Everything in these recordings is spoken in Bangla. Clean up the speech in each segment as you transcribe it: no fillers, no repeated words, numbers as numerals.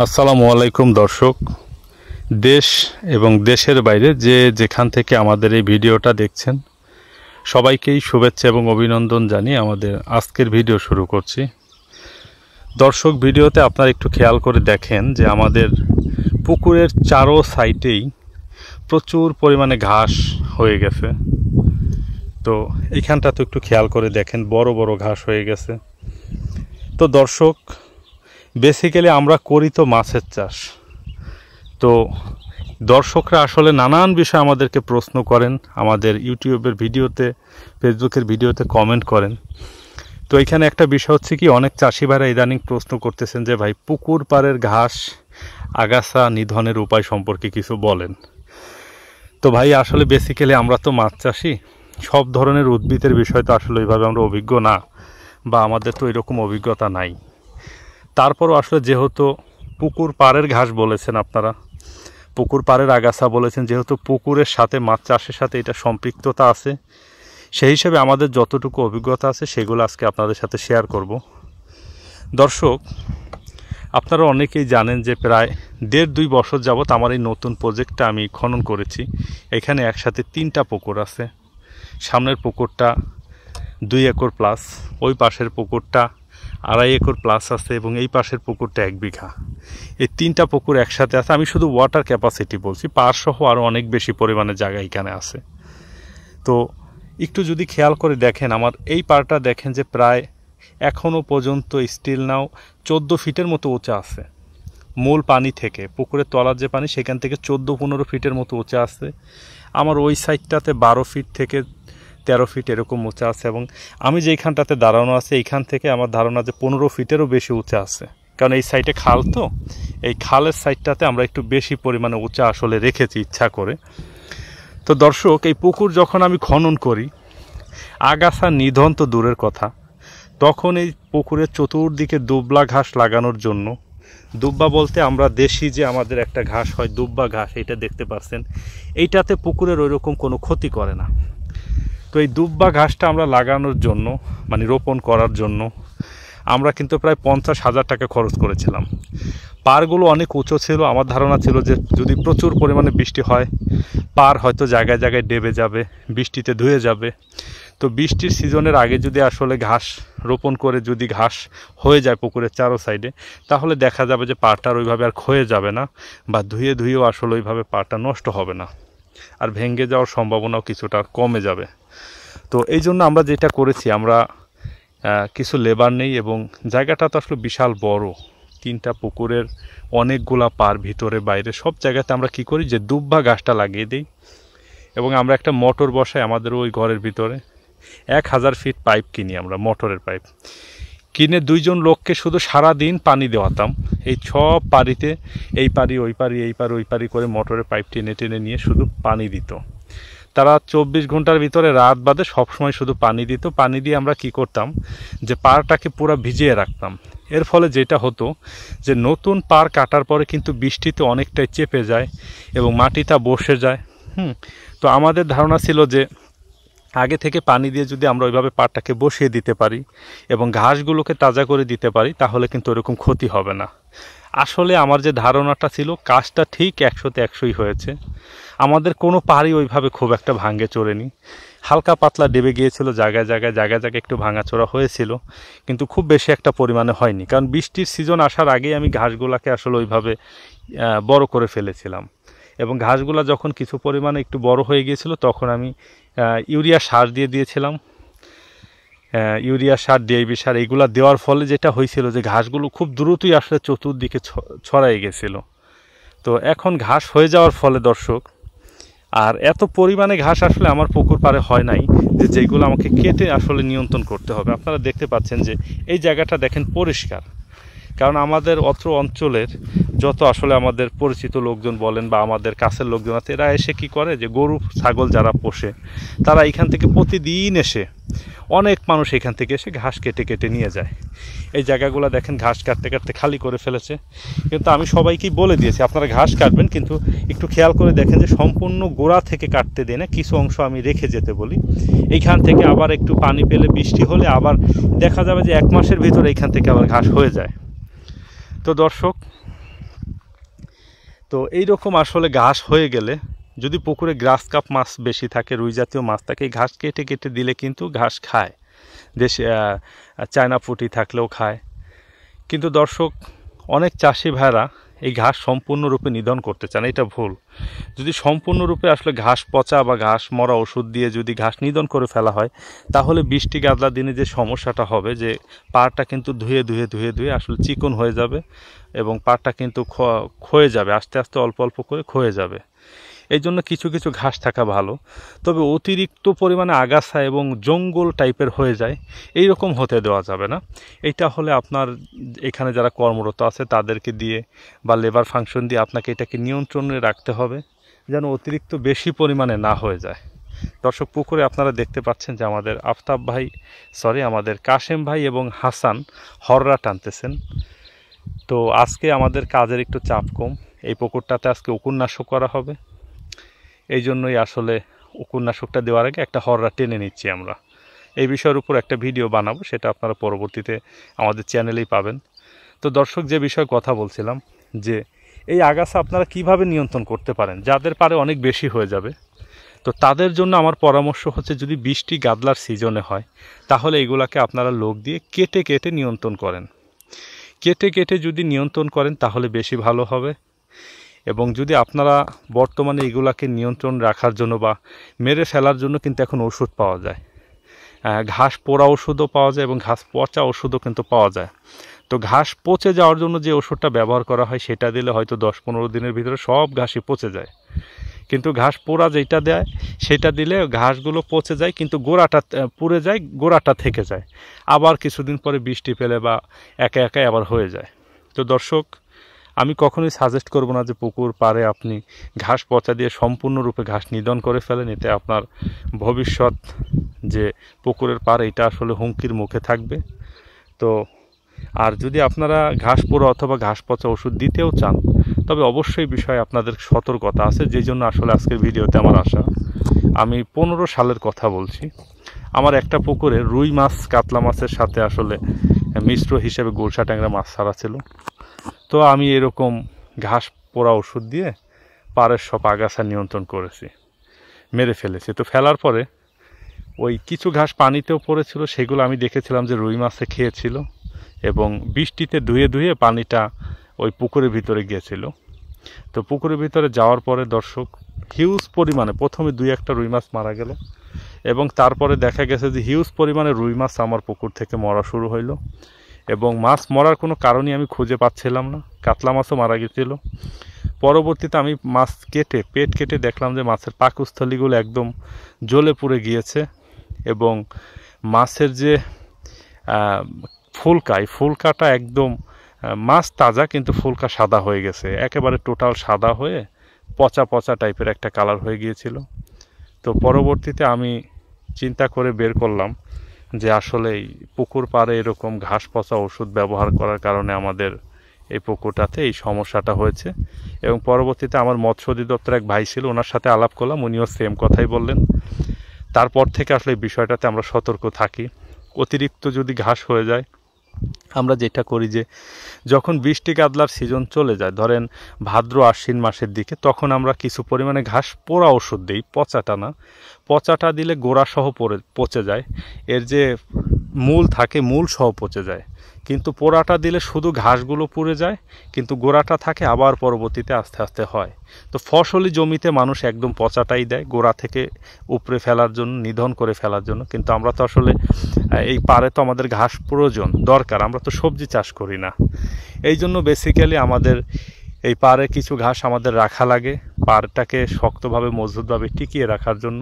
আসসালামু আলাইকুম দর্শক, দেশ এবং দেশের বাইরে যে যেখান থেকে আমাদের এই ভিডিওটা দেখছেন সবাইকেই শুভেচ্ছা এবং অভিনন্দন জানিয়ে আমাদের আজকের ভিডিও শুরু করছি। দর্শক, ভিডিওতে আপনারা একটু খেয়াল করে দেখেন যে আমাদের পুকুরের চারো সাইডেই প্রচুর পরিমাণে ঘাস হয়ে গেছে। তো এইখানটা তো একটু খেয়াল করে দেখেন, বড় বড় ঘাস হয়ে গেছে। তো দর্শক, বেসিক্যালি আমরা করি তো মাছের চাষ। তো দর্শকরা আসলে নানান বিষয় আমাদেরকে প্রশ্ন করেন, আমাদের ইউটিউবের ভিডিওতে, ফেসবুকের ভিডিওতে কমেন্ট করেন। তো এখানে একটা বিষয় হচ্ছে কি, অনেক চাষি ভাইরা ইদানিং প্রশ্ন করতেছেন যে ভাই, পুকুর পাড়ের ঘাস আগাছা নিধনের উপায় সম্পর্কে কিছু বলেন। তো ভাই, আসলে বেসিক্যালি আমরা তো মাছ চাষি, সব ধরনের উদ্ভিদের বিষয় তো আসলে ওইভাবে আমরা অভিজ্ঞ না, বা আমাদের তো এরকম অভিজ্ঞতা নাই। তারপরও আসলে যেহেতু পুকুর পাড়ের ঘাস বলেছেন আপনারা, পুকুর পাড়ের আগাছা বলেছেন, যেহেতু পুকুরের সাথে মাছ চাষের সাথে এটা সম্পৃক্ততা আছে, সেই হিসেবে আমাদের যতটুকু অভিজ্ঞতা আছে সেগুলো আজকে আপনাদের সাথে শেয়ার করব। দর্শক, আপনারা অনেকেই জানেন যে প্রায় 1.5-2 বছর যাবৎ আমার এই নতুন প্রজেক্টটা আমি খনন করেছি। এখানে একসাথে 3টা পুকুর আছে। সামনের পুকুরটা 2 একর প্লাস, ওই পাশের পুকুরটা 2.5 একর প্লাস আছে, এবং এই পাশের পুকুরটা 1 বিঘা। এই 3টা পুকুর একসাথে আছে। আমি শুধু ওয়াটার ক্যাপাসিটি বলছি, পাড় সহ আরও অনেক বেশি পরিমাণে জায়গা এখানে আছে। তো একটু যদি খেয়াল করে দেখেন, আমার এই পাড়টা দেখেন যে প্রায় এখনও পর্যন্ত স্টিল নাও 14 ফিটের মতো উঁচা আছে। মূল পানি থেকে, পুকুরের তলার যে পানি, সেখান থেকে 14-15 ফিটের মতো উঁচা আছে। আমার ওই সাইডটাতে 12 ফিট থেকে 13 ফিট এরকম উঁচা আছে, এবং আমি যেইখানটাতে দাঁড়ানো আছে এইখান থেকে আমার ধারণা যে 15 ফিটেরও বেশি উঁচা আছে। কারণ এই সাইডে খাল, তো এই খালের সাইডটাতে আমরা একটু বেশি পরিমাণে উঁচা আসলে রেখেছি ইচ্ছা করে। তো দর্শক, এই পুকুর যখন আমি খনন করি, আগাছা নিধন তো দূরের কথা, তখন এই পুকুরের চতুর্দিকে দুবলা ঘাস লাগানোর জন্য, দুব্বা বলতে আমরা দেশি যে আমাদের একটা ঘাস হয় দুব্বা ঘাস, এটা দেখতে পাচ্ছেন, এইটাতে পুকুরের ওইরকম কোনো ক্ষতি করে না। তো এই দুব্বা ঘাসটা আমরা লাগানোর জন্য, মানে রোপণ করার জন্য, আমরা কিন্তু প্রায় 50,000 টাকা খরচ করেছিলাম। পাড়গুলো অনেক উঁচু ছিল। আমার ধারণা ছিল যে যদি প্রচুর পরিমাণে বৃষ্টি হয়, পাড় হয়তো জায়গায় জায়গায় ডেবে যাবে, বৃষ্টিতে ধুয়ে যাবে। তো বৃষ্টির সিজনের আগে যদি আসলে ঘাস রোপণ করে যদি ঘাস হয়ে যায় পুকুরের চারো সাইডে, তাহলে দেখা যাবে যে পাড়টার ওইভাবে আর ক্ষয়ে যাবে না, বা ধুয়েও আসলে ওইভাবে পাড়টা নষ্ট হবে না, আর ভেঙে যাওয়ার সম্ভাবনাও কিছুটা কমে যাবে। তো এই জন্য আমরা যেটা করেছি, আমরা কিছু লেবার নেই, এবং জায়গাটা তো আসলে বিশাল বড়, 3টা পুকুরের অনেকগুলা পার, ভিতরে বাইরে সব জায়গাতে আমরা কি করি যে দুব্বা ঘাসটা লাগিয়ে দিই, এবং আমরা একটা মোটর বসাই আমাদের ওই ঘরের ভিতরে। 1000 ফিট পাইপ কিনি আমরা, মোটরের পাইপ কিনে 2জন লোককে শুধু সারা দিন পানি দেওয়াতাম। এই সব পাড়িতে, এই পাড়ি ওই পাড়ি, এই পাড়ি ওই পাড়ি করে মোটরের পাইপ টেনে টেনে নিয়ে শুধু পানি দিত। তারা 24 ঘন্টার ভিতরে রাত বাদে সবসময় শুধু পানি দিত। পানি দিয়ে আমরা কি করতাম যে পাড়টাকে পুরো ভিজিয়ে রাখতাম। এর ফলে যেটা হতো যে নতুন পাড় কাটার পরে কিন্তু বৃষ্টিতে অনেকটাই চেপে যায় এবং মাটিটা বসে যায়। তো আমাদের ধারণা ছিল যে আগে থেকে পানি দিয়ে যদি আমরা ওইভাবে পাড়টাকে বসিয়ে দিতে পারি এবং ঘাসগুলোকে তাজা করে দিতে পারি, তাহলে কিন্তু ওরকম ক্ষতি হবে না। আসলে আমার যে ধারণাটা ছিল, কাজটা ঠিক 100তে 100ই হয়েছে। আমাদের কোনো পাড়ই ওইভাবে খুব একটা ভাঙ্গে চড়েনি, হালকা পাতলা ডেবে গিয়েছিল, জায়গায় জায়গায় একটু ভাঙাচোরা হয়েছিল, কিন্তু খুব বেশি একটা পরিমাণে হয়নি। কারণ বৃষ্টির সিজন আসার আগেই আমি ঘাসগুলোকে আসলে ওইভাবে বড় করে ফেলেছিলাম, এবং ঘাসগুলো যখন কিছু পরিমাণে একটু বড় হয়ে গিয়েছিল, তখন আমি ইউরিয়া সার দিয়ে দিয়েছিলাম। ইউরিয়া সার, ডিএপি সার, এইগুলা দেওয়ার ফলে যেটা হয়েছিল যে ঘাসগুলো খুব দ্রুতই আসলে চতুর্দিকে ছড়াই গেছিল। তো এখন ঘাস হয়ে যাওয়ার ফলে দর্শক, আর এত পরিমাণে ঘাস আসলে আমার পুকুর পাড়ে হয় নাই যে যেগুলো আমাকে কেটে আসলে নিয়ন্ত্রণ করতে হবে। আপনারা দেখতে পাচ্ছেন যে এই জায়গাটা দেখেন পরিষ্কার, কারণ আমাদের অত্র অঞ্চলের যত আসলে আমাদের পরিচিত লোকজন বলেন বা আমাদের কাছের লোকজন আছে, এরা এসে কি করে যে গরু ছাগল যারা পোষে, তারা এখান থেকে প্রতিদিন এসে, অনেক মানুষ এখান থেকে এসে ঘাস কেটে কেটে নিয়ে যায়। এই জায়গাগুলো দেখেন ঘাস কাটতে কাটতে খালি করে ফেলেছে। কিন্তু আমি সবাইকেই বলে দিয়েছি, আপনারা ঘাস কাটবেন, কিন্তু একটু খেয়াল করে দেখেন যে সম্পূর্ণ গোড়া থেকে কাটতে দেয় না, কিছু অংশ আমি রেখে যেতে বলি। এইখান থেকে আবার একটু পানি পেলে, বৃষ্টি হলে আবার দেখা যাবে যে 1 মাসের ভিতরে এইখান থেকে আবার ঘাস হয়ে যায়। তো দর্শক, তো এইরকম আসলে ঘাস হয়ে গেলে যদি পুকুরে গ্রাস কাপ মাছ বেশি থাকে, রুই জাতীয় মাছ থাকে, এই ঘাস কেটে কেটে দিলে কিন্তু ঘাস খায়। দেশে চায়না পুঁটি থাকলেও খায়। কিন্তু দর্শক, অনেক চাষি ভাইরা এই ঘাস সম্পূর্ণরূপে নিধন করতে চান, এটা ভুল। যদি সম্পূর্ণরূপে আসলে ঘাস পচা বা ঘাস মরা ওষুধ দিয়ে যদি ঘাস নিধন করে ফেলা হয়, তাহলে বৃষ্টি গাদলা দিনে যে সমস্যাটা হবে, যে পাড়টা কিন্তু ধুয়ে ধুয়ে ধুয়ে ধুয়ে আসলে চিকন হয়ে যাবে এবং পাড়টা কিন্তু ক্ষয়ে যাবে, আস্তে আস্তে অল্প অল্প করে ক্ষয়ে যাবে। এই জন্য কিছু কিছু ঘাস থাকা ভালো। তবে অতিরিক্ত পরিমাণে আগাছা এবং জঙ্গল টাইপের হয়ে যায়, এই রকম হতে দেওয়া যাবে না। এটা হলে আপনার এখানে যারা কর্মরত আছে তাদেরকে দিয়ে বা লেবার ফাংশন দিয়ে আপনাকে এটাকে নিয়ন্ত্রণে রাখতে হবে, যেন অতিরিক্ত বেশি পরিমাণে না হয়ে যায়। দর্শক, পুকুরে আপনারা দেখতে পাচ্ছেন যে আমাদের কাশেম ভাই এবং হাসান হররা টানতেছেন। তো আজকে আমাদের কাজের একটু চাপ কম, এই পুকুরটাতে আজকে উপন্যাসক করা হবে। এই জন্যই আসলে উপন্যাসকটা দেওয়ার আগে একটা হররা টেনে নিচ্ছি আমরা। এই বিষয়ের উপর একটা ভিডিও বানাবো, সেটা আপনারা পরবর্তীতে আমাদের চ্যানেলেই পাবেন। তো দর্শক, যে বিষয়ে কথা বলছিলাম, যে এই আগাছা আপনারা কিভাবে নিয়ন্ত্রণ করতে পারেন, যাদের পারে অনেক বেশি হয়ে যাবে, তো তাদের জন্য আমার পরামর্শ হচ্ছে, যদি বৃষ্টি গাদলার সিজনে হয় তাহলে এগুলাকে আপনারা লোক দিয়ে কেটে কেটে নিয়ন্ত্রণ করেন। কেটে কেটে যদি নিয়ন্ত্রণ করেন তাহলে বেশি ভালো হবে। এবং যদি আপনারা বর্তমানে এগুলাকে নিয়ন্ত্রণ রাখার জন্য বা মেরে ফেলার জন্য কিন্তু এখন ওষুধ পাওয়া যায়, ঘাস পোড়া ওষুধও পাওয়া যায় এবং ঘাস পচা ওষুধও কিন্তু পাওয়া যায়। তো ঘাস পচে যাওয়ার জন্য যে ওষুধটা ব্যবহার করা হয় সেটা দিলে হয়তো 10-15 দিনের ভিতরে সব ঘাসই পচে যায়। কিন্তু ঘাস পোড়া যেটা দেয় সেটা দিলে ঘাসগুলো পচে যায়, কিন্তু গোড়াটা পুড়ে যায়, গোড়াটা থেকে যায়, আবার কিছুদিন পরে বৃষ্টি পেলে বা একা একাই আবার হয়ে যায়। তো দর্শক, আমি কখনোই সাজেস্ট করব না যে পুকুর পাড়ে আপনি ঘাস পচা দিয়ে সম্পূর্ণরূপে ঘাস নিধন করে ফেলেন। এতে আপনার ভবিষ্যৎ যে পুকুরের পাড়, এটা আসলে হুমকির মুখে থাকবে। তো আর যদি আপনারা ঘাস পোড়া অথবা ঘাস পচা ওষুধ দিতেও চান, তবে অবশ্যই বিষয়ে আপনাদের সতর্কতা আছে, যেই জন্য আসলে আজকের ভিডিওতে আমার আসা। আমি 15 সালের কথা বলছি। আমার একটা পুকুরে রুই মাছ কাতলা মাছের সাথে আসলে মিশ্র হিসেবে গুলশা ট্যাংরা মাছ ছাড়া ছিল। তো আমি এরকম ঘাস পোড়া ওষুধ দিয়ে পাড়ের সব আগাছা নিয়ন্ত্রণ করেছি, মেরে ফেলেছি। তো ফেলার পরে ওই কিছু ঘাস পানিতেও পড়েছিল, সেগুলো আমি দেখেছিলাম যে রুই মাছে খেয়েছিল এবং বৃষ্টিতে ধুয়ে ধুয়ে পানিটা ওই পুকুরের ভিতরে গিয়েছিল। তো পুকুরের ভিতরে যাওয়ার পরে দর্শক, হিউজ পরিমাণে প্রথমে 2-1টা রুই মাছ মারা গেল এবং তারপরে দেখা গেছে যে হিউজ পরিমাণে রুই মাছ আমার পুকুর থেকে মরা শুরু হইলো এবং মাছ মরার কোনো কারণই আমি খুঁজে পাচ্ছিলাম না। কাতলা মাছও মারা গেছিল। পরবর্তীতে আমি মাছ কেটে পেট কেটে দেখলাম যে মাছের পাকস্থলীগুলো একদম জ্বলে পুড়ে গিয়েছে এবং মাছের যে ফুলকাটা একদম, মাছ তাজা কিন্তু ফুলকা সাদা হয়ে গেছে, একেবারে টোটাল সাদা হয়ে পচা পচা টাইপের একটা কালার হয়ে গিয়েছিল। তো পরবর্তীতে আমি চিন্তা করে বের করলাম যে আসলে এই পুকুর পাড়ে এরকম ঘাস পচা ওষুধ ব্যবহার করার কারণে আমাদের এই পুকুরটাতে এই সমস্যাটা হয়েছে। এবং পরবর্তীতে আমার মৎস্য অধিদপ্তর এক ভাই ছিল, ওনার সাথে আলাপ করলাম, উনিও সেম কথাই বললেন। তারপর থেকে আসলে এই বিষয়টাতে আমরা সতর্ক থাকি। অতিরিক্ত যদি ঘাস হয়ে যায়, আমরা যেটা করি যে যখন বৃষ্টি গাদলার সিজন চলে যায়, ধরেন ভাদ্র আশ্বিন মাসের দিকে, তখন আমরা কিছু পরিমাণে ঘাস পোড়া ওষুধ দিই, পচাটা না। পচাটা দিলে গোড়া সহ পচে যায়, এর যে মূল থাকে মূল সহ পচে যায়। কিন্তু পোড়াটা দিলে শুধু ঘাসগুলো পুড়ে যায়, কিন্তু গোড়াটা থাকে, আবার পরবর্তীতে আস্তে আস্তে হয়। তো ফসলি জমিতে মানুষ একদম পচাটাই দেয় গোড়া থেকে উপড়ে ফেলার জন্য, নিধন করে ফেলার জন্য। কিন্তু আমরা তো আসলে এই পাড়ে তো আমাদের ঘাস প্রয়োজন দরকার, আমরা তো সবজি চাষ করি না। এই জন্য বেসিক্যালি আমাদের এই পাড়ে কিছু ঘাস আমাদের রাখা লাগে, পাড়টাকে শক্তভাবে মজবুতভাবে টিকিয়ে রাখার জন্য।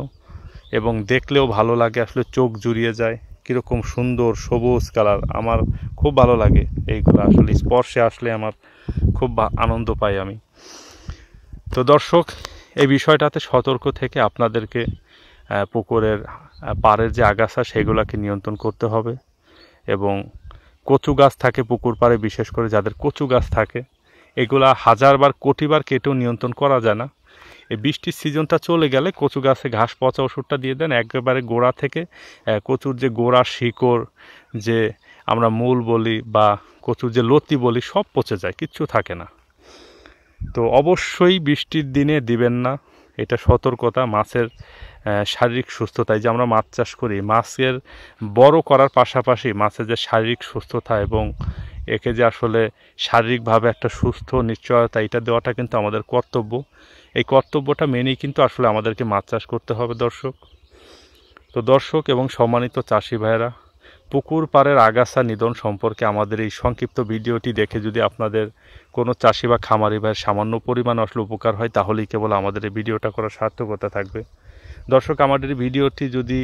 এবং দেখলেও ভালো লাগে, আসলে চোখ জুড়িয়ে যায়, কীরকম সুন্দর সবুজ কালার, আমার খুব ভালো লাগে এইগুলো। আসলে স্পর্শে আসলে আমার খুব আনন্দ পাই আমি। তো দর্শক, এই বিষয়টাতে সতর্ক থেকে আপনাদেরকে পুকুরের পাড়ের যে আগাছা সেগুলোকে নিয়ন্ত্রণ করতে হবে। এবং কচু গাছ থাকে পুকুর পাড়ে, বিশেষ করে যাদের কচু গাছ থাকে, এগুলা হাজারবার কোটিবার কেটেও নিয়ন্ত্রণ করা যায় না। এই বৃষ্টির সিজনটা চলে গেলে কচু গাছে ঘাস পচা ওষুধটা দিয়ে দেন, একেবারে গোড়া থেকে কচুর যে গোড়া শিকড়, যে আমরা মূল বলি বা কচুর যে লতি বলি, সব পচে যায়, কিচ্ছু থাকে না। তো অবশ্যই বৃষ্টির দিনে দিবেন না, এটা সতর্কতা। মাছের শারীরিক সুস্থতায় যে আমরা মাছ চাষ করি, মাছের বড় করার পাশাপাশি মাছের যে শারীরিক সুস্থতা এবং একে যে আসলে শারীরিকভাবে একটা সুস্থ নিশ্চয়তা, এটা দেওয়াটা কিন্তু আমাদের কর্তব্য। এই কর্তব্যটা মেনেই কিন্তু আসলে আমাদেরকে মাছ চাষ করতে হবে দর্শক। তো দর্শক এবং সম্মানিত চাষি ভাইয়েরা, পুকুর পাড়ের আগাছা নিধন সম্পর্কে আমাদের এই সংক্ষিপ্ত ভিডিওটি দেখে যদি আপনাদের কোনো চাষি বা খামারি ভাইয়ের সামান্য পরিমাণ আসলে উপকার হয়, তাহলেই কেবল আমাদের এই ভিডিওটা করার সার্থকতা থাকবে। দর্শক, আমাদের এই ভিডিওটি যদি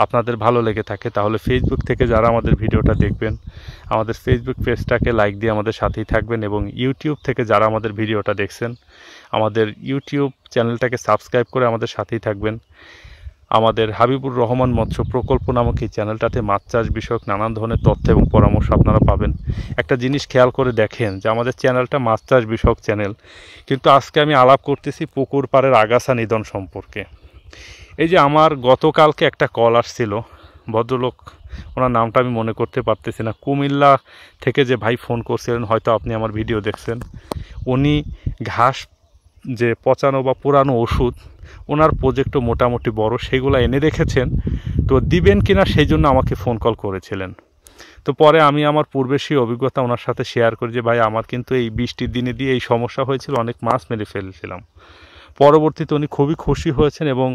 আপনাদের ভালো লেগে থাকে, তাহলে ফেসবুক থেকে যারা আমাদের ভিডিওটা দেখবেন, আমাদের ফেসবুক পেজটাকে লাইক দিয়ে আমাদের সাথেই থাকবেন, এবং ইউটিউব থেকে যারা আমাদের ভিডিওটা দেখছেন, আমাদের ইউটিউব চ্যানেলটাকে সাবস্ক্রাইব করে আমাদের সাথেই থাকবেন। আমাদের হাবিবুর রহমান মৎস্য প্রকল্প নামক এই চ্যানেলটাতে মাছ চাষ বিষয়ক নানান ধরনের তথ্য এবং পরামর্শ আপনারা পাবেন। একটা জিনিস খেয়াল করে দেখেন যে আমাদের চ্যানেলটা মাছ চাষ বিষয়ক চ্যানেল, কিন্তু আজকে আমি আলাপ করতেছি পুকুর পাড়ের আগাছা নিধন সম্পর্কে। এই যে আমার গতকালকে একটা কল আসছিল, ভদ্রলোক, ওনার নামটা আমি মনে করতে পারতেছি না, কুমিল্লা থেকে যে ভাই ফোন করছিলেন, হয়তো আপনি আমার ভিডিও দেখছেন। উনি ঘাস যে পচানো বা পুরানো ওষুধ, ওনার প্রজেক্টও মোটামুটি বড়, সেগুলো এনে রেখেছেন, তো দিবেন কিনা সেই জন্য আমাকে ফোন কল করেছিলেন। তো পরে আমি আমার পূর্বের সেই অভিজ্ঞতা ওনার সাথে শেয়ার করি যে ভাই, আমার কিন্তু এই বৃষ্টির দিনে দিয়ে এই সমস্যা হয়েছিল, অনেক মাছ মেরে ফেলেছিলাম। পরবর্তীতে উনি খুবই খুশি হয়েছেন এবং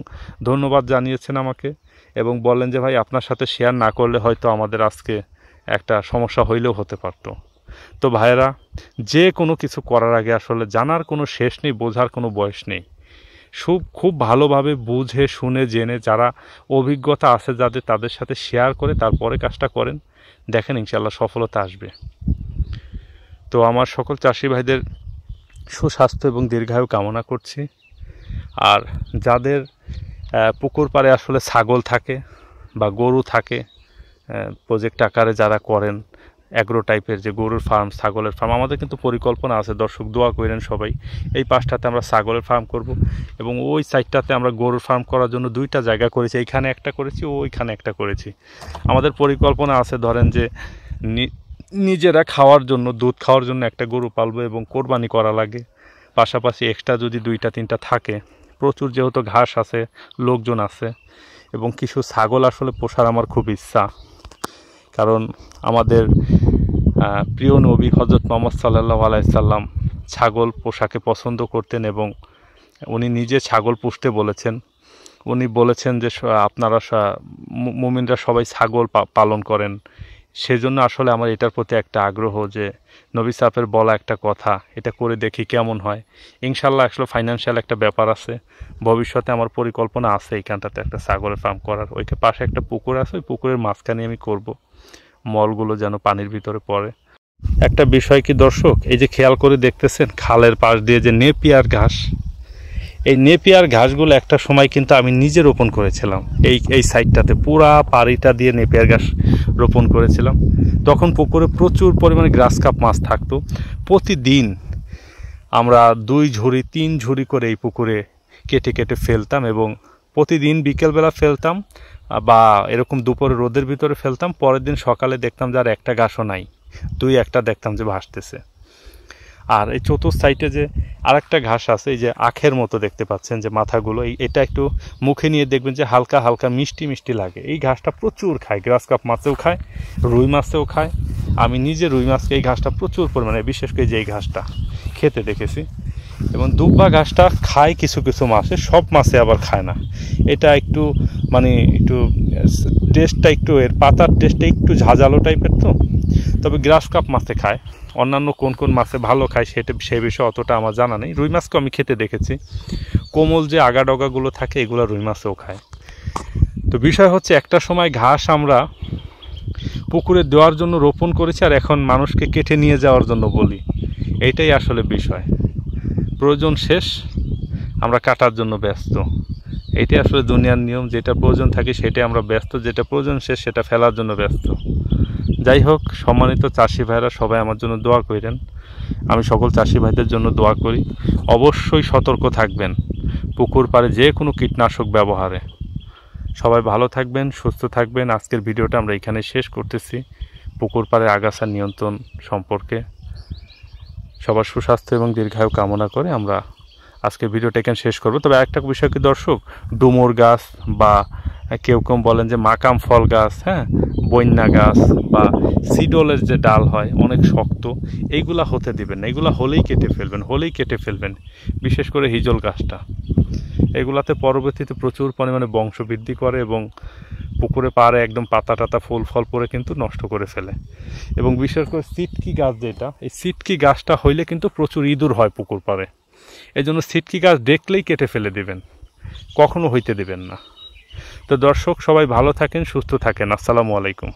ধন্যবাদ জানিয়েছেন আমাকে, এবং বললেন যে ভাই, আপনার সাথে শেয়ার না করলে হয়তো আমাদের আজকে একটা সমস্যা হইলেও হতে পারতো। তো ভাইয়েরা, যে কোনো কিছু করার আগে আসলে জানার কোনো শেষ নেই, বোঝার কোনো বয়স নেই। খুব ভালোভাবে বুঝে শুনে জেনে, যারা অভিজ্ঞতা আছে যাদের, তাদের সাথে শেয়ার করে তারপরে কাজটা করেন, দেখেন ইনশাল্লাহ সফলতা আসবে। তো আমার সকল চাষি ভাইদের সুস্বাস্থ্য এবং দীর্ঘায়ু কামনা করছি। আর যাদের পুকুর পাড়ে আসলে ছাগল থাকে বা গরু থাকে, প্রজেক্ট আকারে যারা করেন, অ্যাগ্রো টাইপের যে গরুর ফার্ম, ছাগলের ফার্ম, আমাদের কিন্তু পরিকল্পনা আছে দর্শক, দোয়া করেন সবাই। এই পাশটাতে আমরা ছাগলের ফার্ম করব, এবং ওই সাইডটাতে আমরা গরুর ফার্ম করার জন্য দুইটা জায়গা করেছি, এইখানে একটা করেছি, ওইখানে একটা করেছি। আমাদের পরিকল্পনা আছে, ধরেন যে নিজেরা খাওয়ার জন্য, দুধ খাওয়ার জন্য একটা গরু পালবো এবং কোরবানি করা লাগে, পাশাপাশি এক্সট্রা যদি 2-3টা থাকে, প্রচুর যেহেতু ঘাস আছে, লোকজন আছে, এবং কিছু ছাগল আসলে পোষার আমার খুব ইচ্ছা। কারণ আমাদের প্রিয় নবী হযরত মুহাম্মদ সাল্লাল্লাহু আলাইহি সাল্লাম ছাগল পোষাকে পছন্দ করতেন, এবং উনি নিজে ছাগল পুষতে বলেছেন। উনি বলেছেন যে আপনারা মুমিনরা সবাই ছাগল পালন করেন। সেজন্য আসলে আমার এটার প্রতি একটা আগ্রহ যে নবী সাহেবের বলা একটা কথা, এটা করে দেখি কেমন হয়। ইনশাল্লাহ আসলে ফাইন্যান্সিয়াল একটা ব্যাপার আছে, ভবিষ্যতে আমার পরিকল্পনা আছে এইখানটাতে একটা ছাগলের ফার্ম করার। ওইকে পাশে একটা পুকুর আছে, ওই পুকুরের মাঝখানে আমি করব, মলগুলো যেন পানির ভিতরে পড়ে। একটা বিষয় কি দর্শক, এই যে খেয়াল করে দেখতেছেন খালের পাশ দিয়ে যে নেপিয়ার ঘাস, এই নেপিয়ার ঘাসগুলো একটা সময় কিন্তু আমি নিজে রোপণ করেছিলাম। এই সাইডটাতে পুরা পাড়িটা দিয়ে নেপিয়ার ঘাস রোপণ করেছিলাম। তখন পুকুরে প্রচুর পরিমাণে গ্রাস কাপ মাছ থাকতো। প্রতিদিন আমরা 2 ঝুড়ি 3 ঝুড়ি করে এই পুকুরে কেটে কেটে ফেলতাম, এবং প্রতিদিন বিকেলবেলা ফেলতাম বা এরকম দুপুরে রোদের ভিতরে ফেলতাম। পরের দিন সকালে দেখতাম যে আর একটা ঘাসও নাই, 2-1টা দেখতাম যে ভাসতেছে। আর এই চতুর্থ সাইডে যে আরেকটা ঘাস আছে, এই যে আখের মতো দেখতে পাচ্ছেন যে মাথাগুলো, এটা একটু মুখে নিয়ে দেখবেন যে হালকা হালকা মিষ্টি মিষ্টি লাগে। এই ঘাসটা প্রচুর খায়, গ্রাস কাপ মাছেও খায়, রুই মাছেও খায়। আমি নিজে রুই মাছকে এই ঘাসটা প্রচুর পরিমাণে, বিশেষ করে যে এই ঘাসটা খেতে দেখেছি। এবং দুব্বা ঘাসটা খায় কিছু কিছু মাছে, সব মাছে আবার খায় না। এটা একটু মানে একটু টেস্টটা একটু, এর পাতার টেস্টটা একটু ঝাঁঝালো টাইপের, তো তবে গ্রাস কাপ মাছে খায়। অন্যান্য কোন কোন মাছে ভালো খায় সে বিষয়ে অতটা আমার জানা নেই। রুই মাছকে আমি খেতে দেখেছি, কোমল যে আগা ডগাগুলো থাকে এগুলো রুই মাছেও খায়। তো বিষয় হচ্ছে, একটা সময় ঘাস আমরা পুকুরে দেওয়ার জন্য রোপণ করেছি, আর এখন মানুষকে কেটে নিয়ে যাওয়ার জন্য বলি। এইটাই আসলে বিষয়, প্রয়োজন শেষ, আমরা কাটার জন্য ব্যস্ত। এইটাই আসলে দুনিয়ার নিয়ম, যেটা প্রয়োজন থাকে সেটাই আমরা ব্যস্ত, যেটা প্রয়োজন শেষ সেটা ফেলার জন্য ব্যস্ত। যাই হোক, সম্মানিত চাষি ভাইরা সবাই আমার জন্য দোয়া করেন। আমি সকল চাষি ভাইদের জন্য দোয়া করি। অবশ্যই সতর্ক থাকবেন পুকুর পাড়ে যে কোনো কীটনাশক ব্যবহারে। সবাই ভালো থাকবেন, সুস্থ থাকবেন। আজকের ভিডিওটা আমরা এখানে শেষ করতেছি পুকুর পাড়ে আগাছা নিয়ন্ত্রণ সম্পর্কে। সবার সুস্বাস্থ্য এবং দীর্ঘায়ু কামনা করে আমরা আজকে ভিডিওটা এখানে শেষ করব। তবে একটা বিষয় কি দর্শক, ডুমুর গাছ বা কেউ কেউ বলেন যে মাকাম ফল গাছ, হ্যাঁ, বন্যা গাছ বা সিডলের যে ডাল হয় অনেক শক্ত, এইগুলা হতে দিবেন না। এগুলা হলেই কেটে ফেলবেন, বিশেষ করে হিজল গাছটা। এগুলাতে পরবর্তীতে প্রচুর পরিমাণে বংশবৃদ্ধি করে এবং পুকুরে পাড়ে একদম পাতা টাতা ফুল ফল পরে কিন্তু নষ্ট করে ফেলে। এবং বিশেষ করে সিটকি গাছ যেটা, এই সিটকি গাছটা হইলে কিন্তু প্রচুর ইঁদুর হয় পুকুর পাড়ে। এই জন্য সিটকি গাছ দেখলেই কেটে ফেলে দিবেন, কখনো হইতে দিবেন না। তো দর্শক, সবাই ভালো থাকেন, সুস্থ থাকেন। আসসালামু আলাইকুম।